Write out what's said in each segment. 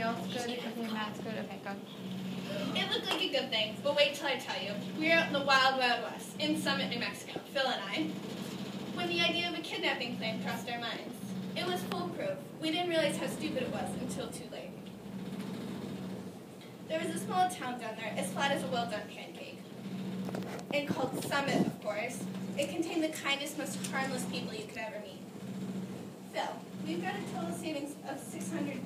else good? Okay, Matt's good. Okay, go. It looked like a good thing, but wait till I tell you. We were out in the wild, wild west, in Summit, New Mexico, Phil and I, when the idea of a kidnapping plan crossed our minds. It was foolproof. We didn't realize how stupid it was until too late. There was a small town down there, as flat as a well-done pancake. And called Summit, of course. It contained the kindest, most harmless people you could ever meet. Phil, we've got a total savings of $600,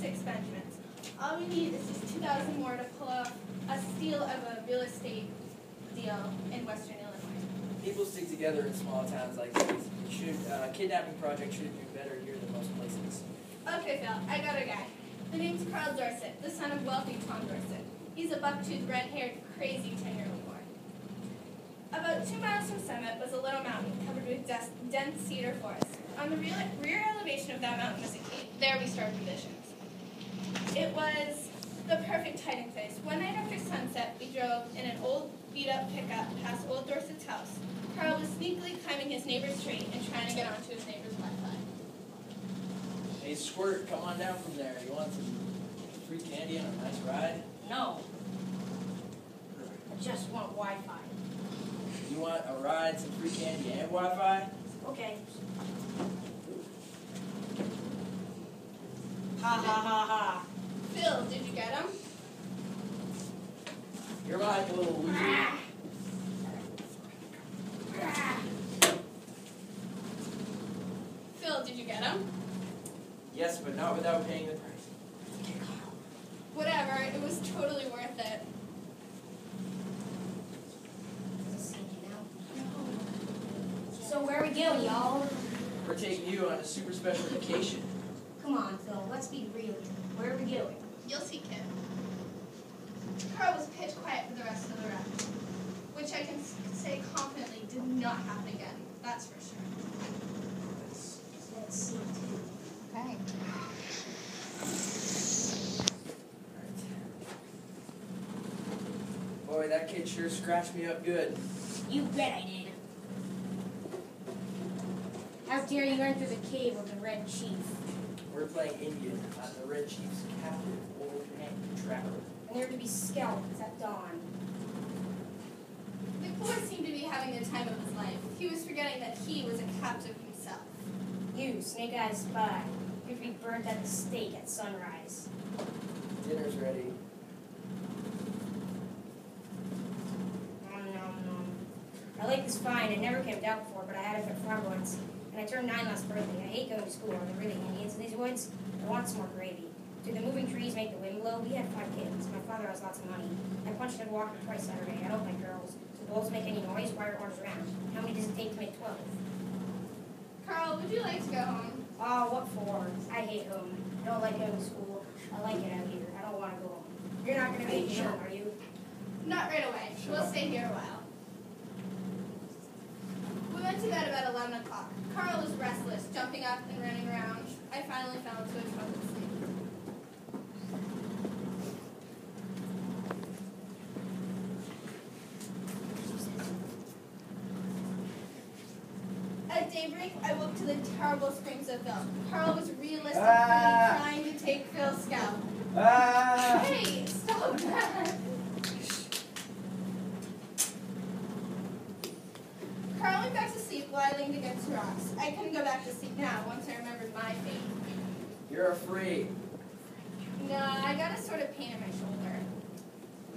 6 Benjamins. All we need is just $2,000 more to pull off a steal of a real estate deal in Western Illinois. People stick together in small towns like these. Kidnapping project should do better here than most places. Okay, Phil, I got a guy. The name's Carl Dorset, the son of wealthy Tom Dorset. He's a buck-toothed, red-haired, crazy 10-year-old boy. About 2 miles from Summit was a little mountain covered with dense cedar forest. On the rear elevation of that mountain was a cave. There we stored provisions. It was the perfect hiding place. One night after sunset, we drove in an old beat-up pickup past old Dorset's house. Carl was sneakily climbing his neighbor's tree and trying to get onto his neighbor's Wi-Fi. Hey, Squirt, come on down from there. You want some free candy on a nice ride? No. I just want Wi-Fi. You want a ride, some free candy, and Wi-Fi? Okay. Ha ha ha ha. Phil, did you get him? You're right, you little loser. Phil, did you get him? Yes, but not without paying the price. Whatever, it was totally worth it. So where are we going, y'all? We're taking you on a super special vacation. Come on, Phil, let's be real. Where are we going? You'll see, kid. Carl was pitch quiet for the rest of the ride, which I can say confidently did not happen again. That's for sure. Let's see. Okay. Boy, that kid sure scratched me up good. You bet I did. How dare you enter the cave of the Red Chief? We're playing Indian on the Red Chief's captive, Old Hank Trapper. And there to be scalped at dawn. The boy seemed to be having the time of his life. He was forgetting that he was a captive himself. You, snake-eyed spy, you'd be burnt at the stake at sunrise. Dinner's ready. Nom, nom, nom. I like this find. I never camped out before, but I had it for farm once. And I turned 9 last birthday. I hate going to school. Are there really Indians in these woods? I want some more gravy. Do the moving trees make the wind blow? We had 5 kids. My father has lots of money. I punched and walked twice Saturday. I don't like girls. Do bowls make any noise? Why are orange round? How many does it take to make 12? Carl, would you like to go home? Oh, what for? I hate home. I don't like going to school. I like it out here. I don't want to go home. You're not going to make me home, are you? Not right away. We'll stay here a while. We went to bed about 11 o'clock. Carl was restless, jumping up and running around. I finally fell into a troubled sleep. At daybreak, I woke to the terrible screams of Phil. Carl was realistically trying to take Phil's scalp. Hey, stop that! Carl went back to sleep while I leaned against rocks. I couldn't go back to sleep now once I remembered my fate. You're afraid. No, I got a sort of pain in my shoulder.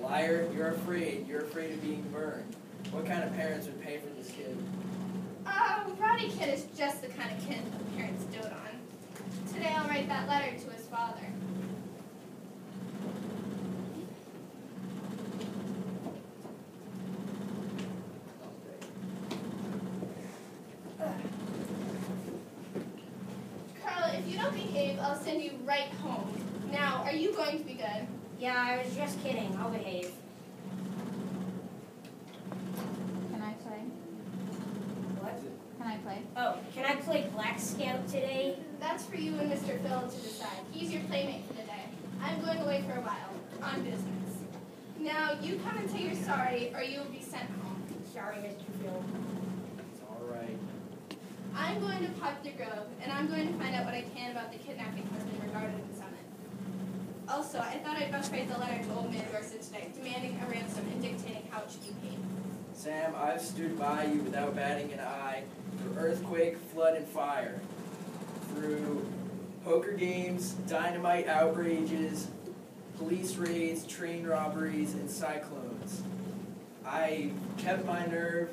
Liar, you're afraid. You're afraid of being burned. What kind of parents would pay for this kid? Roddy Kid is just the kind of kid the parents dote on. Today I'll write that letter to his father. Carla, if you don't behave, I'll send you right home. Now, are you going to be good? Yeah, I was just kidding. I'll behave. Can I play? What? Can I play? Oh, can I play Black Scout today? That's for you and Mr. Phil to decide. He's your playmate for the day. I'm going away for a while, on business. Now, you come and say you're sorry, or you will be sent home. Sorry, Mr. Phil. It's all right. I'm going to Poplar Grove, and I'm going to find out what I can about the kidnapping husband regarded in Summit. Also, I thought I'd best write the letter to Old Man Dorset tonight, demanding a ransom and dictating how it should be paid. Sam, I've stood by you without batting an eye through earthquake, flood, and fire. Through poker games, dynamite outrages, police raids, train robberies, and cyclones. I kept my nerve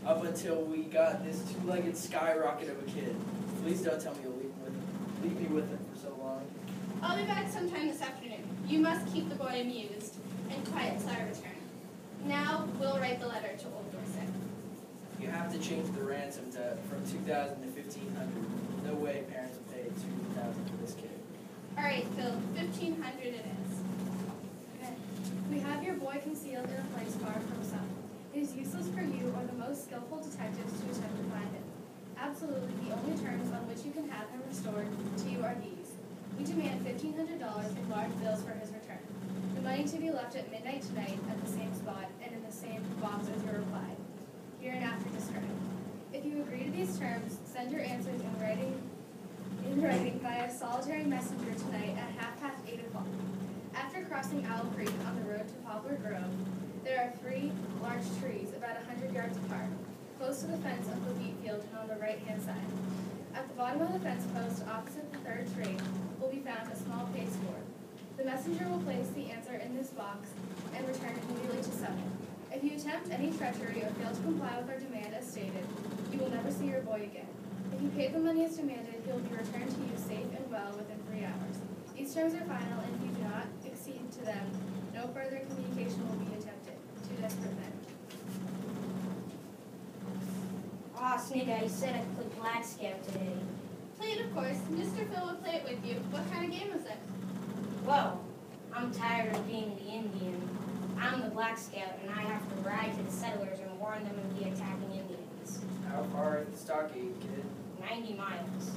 up until we got this two-legged skyrocket of a kid. Please don't tell me you'll leave me with him for so long. I'll be back sometime this afternoon. You must keep the boy amused and quiet till I return. Now we'll write the letter to Old Dorset. You have to change the ransom from $2,000 to $1,500. No way parents will pay $2,000 for this kid. All right, Phil, $1,500 it is. Okay. We have your boy concealed in a place far from some. It is useless for you or the most skillful detectives to attempt to find him. Absolutely, the only terms on which you can have him restored to you are these. We demand $1,500 in large bills for his return. The money to be left at midnight tonight at the same spot and in the same box as your reply. Hereinafter described. If you agree to these terms, send your answers in writing via solitary messenger tonight at 8:30. After crossing Owl Creek on the road to Poplar Grove, there are 3 large trees about 100 yards apart, close to the fence of the wheat field and on the right-hand side. At the bottom of the fence post opposite the 3rd tree will be found a small pasteboard. The messenger will place the answer in this box and return it immediately to someone. If you attempt any treachery or fail to comply with our demand as stated, you will never see your boy again. If you pay the money as demanded, he will be returned to you safe and well within 3 hours. These terms are final, and if you do not accede to them, no further communication will be attempted. 2 desperate men. Aw, Snake Eye, you said I could play Black Scout today. Play it, of course. Mr. Phil will play it with you. What kind of game is it? Well, I'm tired of being the Indian. I'm the Black Scout, and I have to ride to the settlers and warn them of the attacking Indians. How far is the stockade, kid? 90 miles.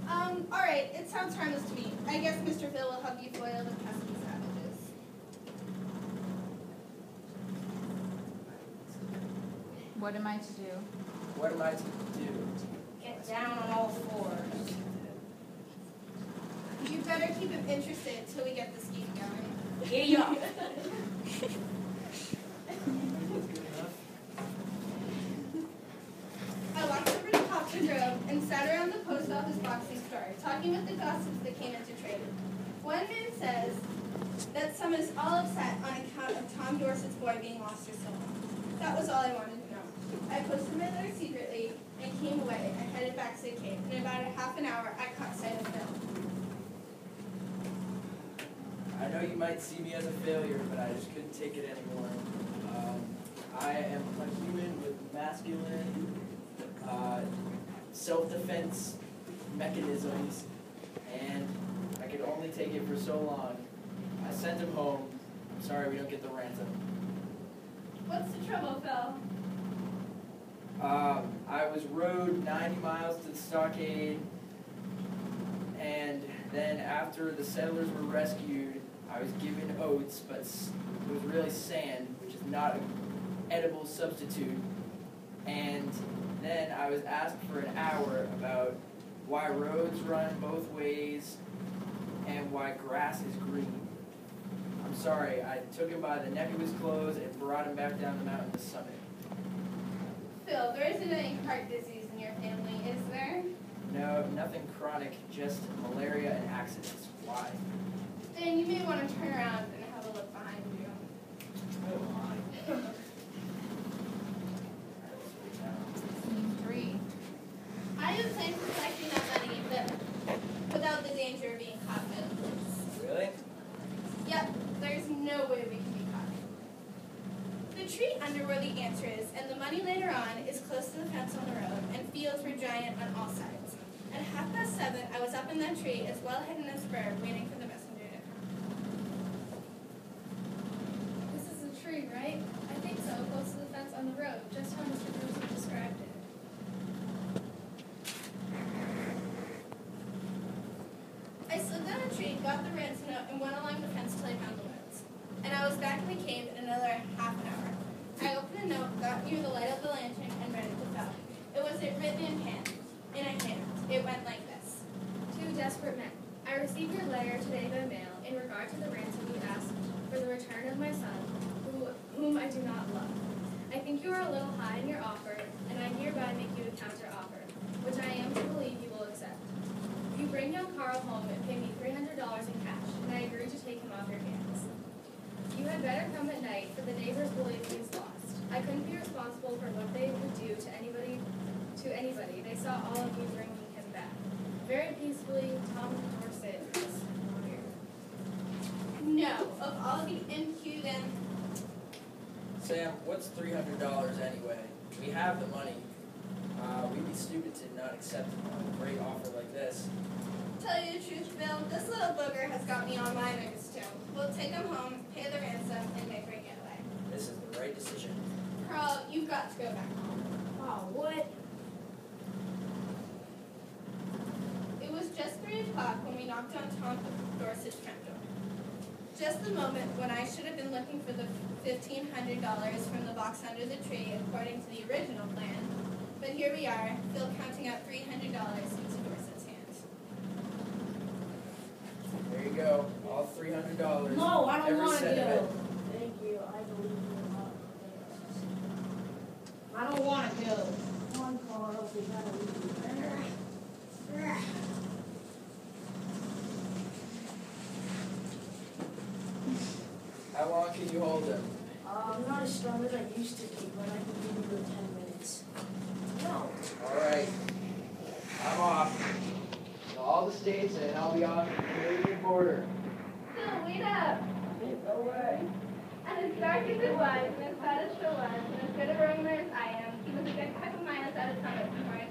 All right. It sounds harmless to me. I guess Mr. Phil will help you foil the pesky savages. What am I to do? What am I to do? Get down on all 4s. You better keep him interested till we get the scheme going. Here you go. I walked over to Poplar Grove and sat around the post office boxing store, talking with the gossips that came into trade. One man says that someone is all upset on account of Tom Dorset's boy being lost for so long. That was all I wanted to know. I posted my letter secretly and came away. I headed back to the cave. In about a half an hour, I caught sight of Phil. I know you might see me as a failure, but I just couldn't take it anymore. I am a human with masculine self-defense mechanisms, and I could only take it for so long. I sent him home. I'm sorry we don't get the ransom. What's the trouble, Phil? I was rowed 90 miles to the stockade, and then after the settlers were rescued, I was given oats, but it was really sand, which is not an edible substitute. And then I was asked for an hour about why roads run both ways and why grass is green. I'm sorry, I took him by the neck of his clothes and brought him back down the mountain to summit. Phil, there isn't any heart disease in your family, is there? No, nothing chronic, just malaria and accidents. Why? Then you may want to turn around and have a look behind you. Oh my. Scene 3. I have planned for collecting that money without the danger of being caught by the police. Really? Yep, there's no way we can be caught. The tree under where the answer is, and the money later on, is close to the fence on the road, and fields were giant on all sides. At 7:30, I was up in that tree, as well hidden as a bird, waiting for the messenger to come. This is a tree, right? I think so, close to the fence on the road, just how Mr. Joseph described it. I slid down a tree, got the ransom note, and went along the fence till I found the woods. And I was back in the cave in another half an hour. I opened a note, got near the light of the lantern, and read it to Phil. It was written in a hand. It went like this. 2 desperate men. I received your letter today by mail regard to the ransom you ask for the return of my son, whom I do not love. I think you are a little high in your offer, and I hereby make you a counter offer, which I am to believe you will accept. If you bring young Carl home and pay me $300 in cash, and I agree to take him off your hands. You had better come at night, for the neighbors believe he is lost. I couldn't be responsible for what they would do to anybody. They saw all of you bringing him back. Very peacefully, Tom Dorsett. No, of all the impudent. Sam, what's $300 anyway? We have the money. We'd be stupid to not accept a great offer like this. Tell you the truth, Bill, this little booger has got me on my nerves too. We'll take him home, pay the ransom, and make her get away. This is the right decision. Carl, you've got to go back home. Oh, what? It was just 3 o'clock when we knocked on Tom Dorsett's front door. Just the moment when I should have been looking for the $1,500 from the box under the tree according to the original plan. But here we are, Phil counting out $300 into Dorsett's hands. There you go, all $300. No, I don't Every want to cent of it. go. Thank you. I believe you a lot. I don't want to go. Come on, Carl. We gotta leave. How long can you hold him? I'm not as strong as I used to be, but I can give you 10 minutes. No. All right, I'm off. To all the states, and I'll be on the Canadian border. Phil, wait up! No way. And as dark as it was, and as bad as Phil was, and as good a roamer as I am, he was a good couple miles out of Summit before I